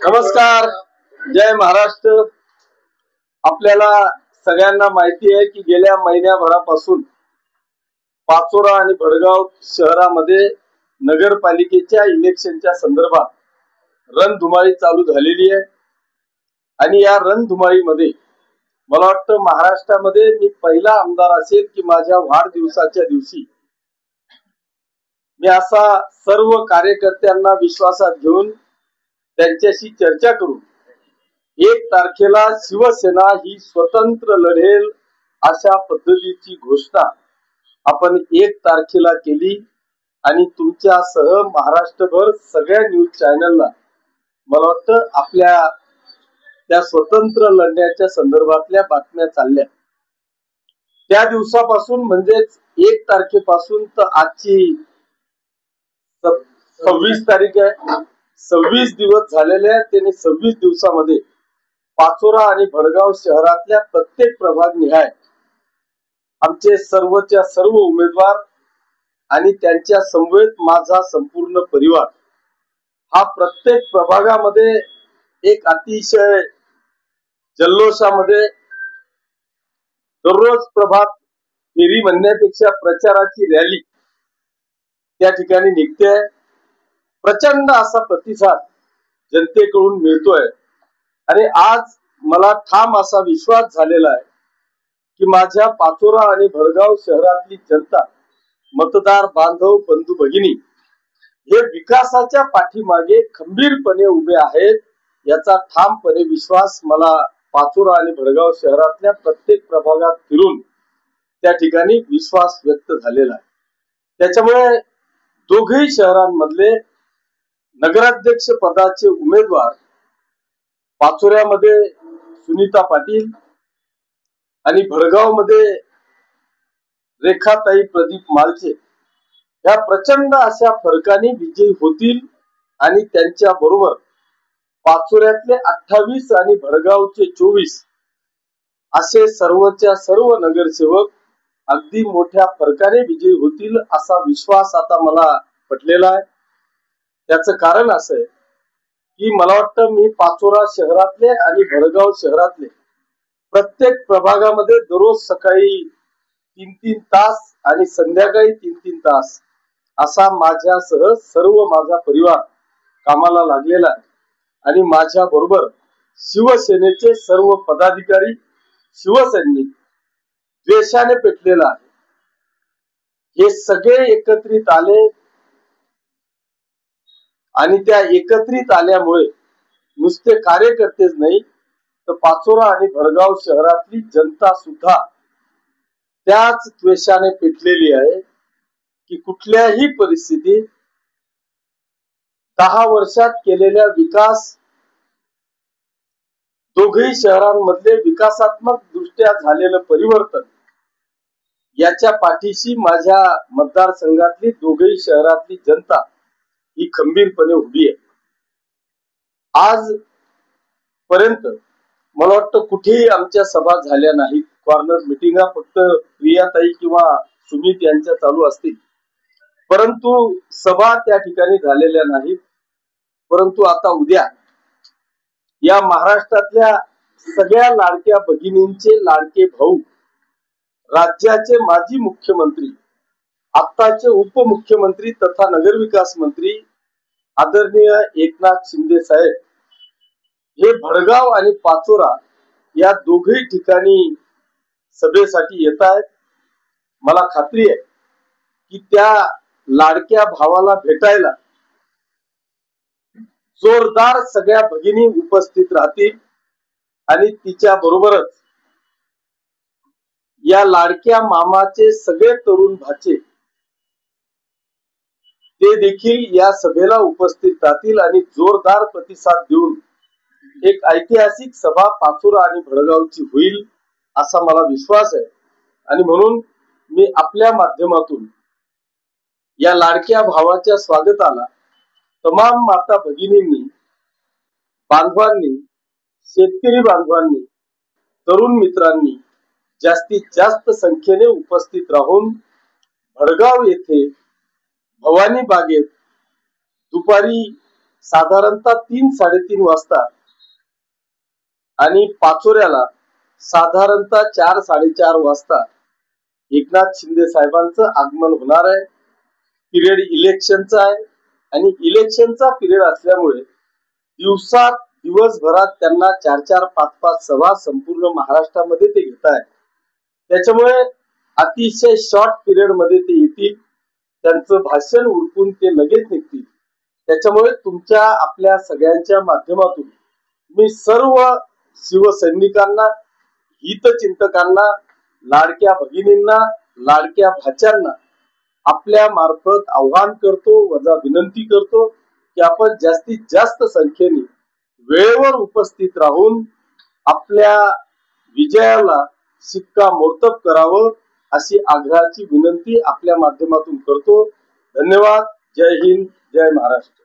नमस्कार, जय महाराष्ट्र। आपल्याला सगळ्यांना माहिती आहे की गेल्या महिन्याभरापासून पाचोरा आणि भडगाव शहरामध्ये नगरपालिकेच्या इलेक्शनच्या संदर्भात रणधुमाळी चालू झालेली आहे। आणि या रणधुमाळीमध्ये मला वाटतं महाराष्ट्रामध्ये मी पहिला आमदार असेल की माझ्या वाढदिवसाच्या दिवशी मी असा सर्व कार्यकर्त्यांना विश्वासात घेऊन त्यांच्याशी चर्चा करून 1 तारखेला शिवसेना ही स्वतंत्र लढेल अशा पद्धतीची घोषणा आपण 1 तारखेला केली। आणि तुमच्यासह महाराष्ट्रभर सगळ्या न्यूज चॅनलला मला वाटतं आपल्या त्या स्वतंत्र लढण्याच्या संदर्भातल्या बातम्या चालल्या। त्या दिवसापासून म्हणजेच 1 तारखेपासून तर आजची 26 तारीख आहे, 26 दिवस झालेले आहेत। त्यांनी 26 दिवसामध्ये पाचोरा आणि भडगाव शहरातल्या प्रत्येक प्रभाग निहाय आमचे सर्वच्या सर्व उमेदवार आणि त्यांच्या समवेत माझा संपूर्ण परिवार हा प्रत्येक प्रभागामध्ये एक अतिशय जल्लोषामध्ये दररोज प्रभात फेरी म्हणण्यापेक्षा प्रचाराची रॅली त्या ठिकाणी निघते। प्रचंड असा प्रतिसाद जनतेकडून मिळतोय आणि आज मला ठाम असा विश्वास झालेला आहे की माझ्या पाचोरा आणि भडगाव शहरातली जनता, मतदार बांधव, बंधू भगिनी हे विकासाच्या पाठीमागे खंबीरपणे उभे आहेत याचा ठामपणे विश्वास मला पाचोरा आणि भडगाव शहरातल्या प्रत्येक प्रभागात फिरून त्या ठिकाणी विश्वास व्यक्त झालेला आहे। त्याच्यामुळे दोघही शहरांमधले नगराध्यक्ष पदाचे उमेदवार पाचोऱ्यामध्ये सुनीता पाटील आणि भडगाव मध्ये रेखाताई प्रदीप मालचे या प्रचंड अशा फरकाने विजयी होतील। आणि त्यांच्या बरोबर पाचोऱ्यातले 28 आणि भडगावचे 24 असे सर्वच्या सर्व नगरसेवक अगदी मोठ्या फरकाने विजयी होतील असा विश्वास आता मला पटलेला आहे। त्याचं कारण असं आहे की मला वाटतं मी पाचोरा शहरातले आणि भडगाव शहरातले प्रत्येक प्रभागामध्ये दररोज सकाळी 3-3 तास आणि संध्याकाळी 3-3 तास असा माझ्यासह सर्व माझा परिवार कामाला लागलेला आहे। आणि माझ्या बरोबर शिवसेनेचे सर्व पदाधिकारी, शिवसैनिक द्वेषाने पेटलेला आहे। हे सगळे एकत्रित आले आणि त्या एकत्रित आल्यामुळे नुसते कार्यकर्तेच नाही तर पाचोरा आणि भडगाव शहरातली जनता सुद्धा त्याच द्वेषाने पेटलेली आहे की कुठल्याही परिस्थितीत 10 वर्षात केलेल्या विकास, दोघही शहरांमधले विकासात्मक दृष्ट्या झालेलं परिवर्तन याच्या पाठीशी माझ्या मतदारसंघातली दोघही शहरातली जनता ही खंबीरपणे उभी आहे। आज पर्यंत मला वाटतं कुठेही आमच्या सभा झाल्या नाहीत, कॉर्नर मिटिंगा फक्त प्रियाताई किंवा सुमित यांच्या चालू असतील, परंतु सभा त्या ठिकाणी झालेल्या नाहीत। परंतु आता उद्या या महाराष्ट्रातल्या सगळ्या लाडक्या भगिनींचे लाडके भाऊ, राज्याचे माजी मुख्यमंत्री, आत्ताचे उपमुख्यमंत्री तथा नगरविकास मंत्री आदरणीय एकनाथ शिंदे साहेब हे भडगाव आणि पाचोरा या दोघही ठिकाणी सभेसाठी येत आहेत। मला खात्री आहे की त्या लाडक्या भावाला भेटायला जोरदार सगळ्या भगिनी उपस्थित राहतील आणि तिच्या बरोबरच या लाडक्या मामाचे सगळे तरुण भाचे ते देखील या सभेला उपस्थित राहतील आणि जोरदार प्रतिसाद देऊन एक ऐतिहासिक सभा पाचोरा आणि भडगावची होईल असा मला विश्वास आहे। आणि म्हणून मी आपल्या माध्यमातून या लाडक्या भावाच्या स्वागताला तमाम माता भगिनींनी, बांधवांनी, शेतकरी बांधवांनी, तरुण मित्रांनी जास्तीत जास्त संख्येने उपस्थित राहून भडगाव येथे भवानी बागेत दुपारी साधारणतः 3-3:30 वाजता आणि पाचोऱ्याला साधारणतः 4-4:30 वाजता एकनाथ शिंदे साहेबांचं आगमन होणार आहे. पिरियड इलेक्शनचा आहे आणि इलेक्शनचा पिरियड असल्यामुळे दिवसभरात त्यांना 4-5 सभा संपूर्ण महाराष्ट्रामध्ये ते घेत आहेत. त्याच्यामुळे अतिशय शॉर्ट पिरियड मध्ये ते येतील. त्यांचं भाषण उरकून ते लगेच निघतील. त्याच्यामुळे तुमच्या आपल्या सगळ्यांच्या माध्यमातून मी सर्व शिवसैनिकांना, हितचिंतकांना, लाडक्या भगिनींना, लाडक्या भाच्यांना आपल्या मार्फत आव्हान करतो, वजा विनंती करतो की आपण जास्तीत जास्त संख्येने वेळेवर उपस्थित राहून आपल्या विजयाला शिक्कामोर्तब करावं अशी आग्रहाची विनंती आपल्या माध्यमातून करतो. धन्यवाद. जय हिंद, जय महाराष्ट्र.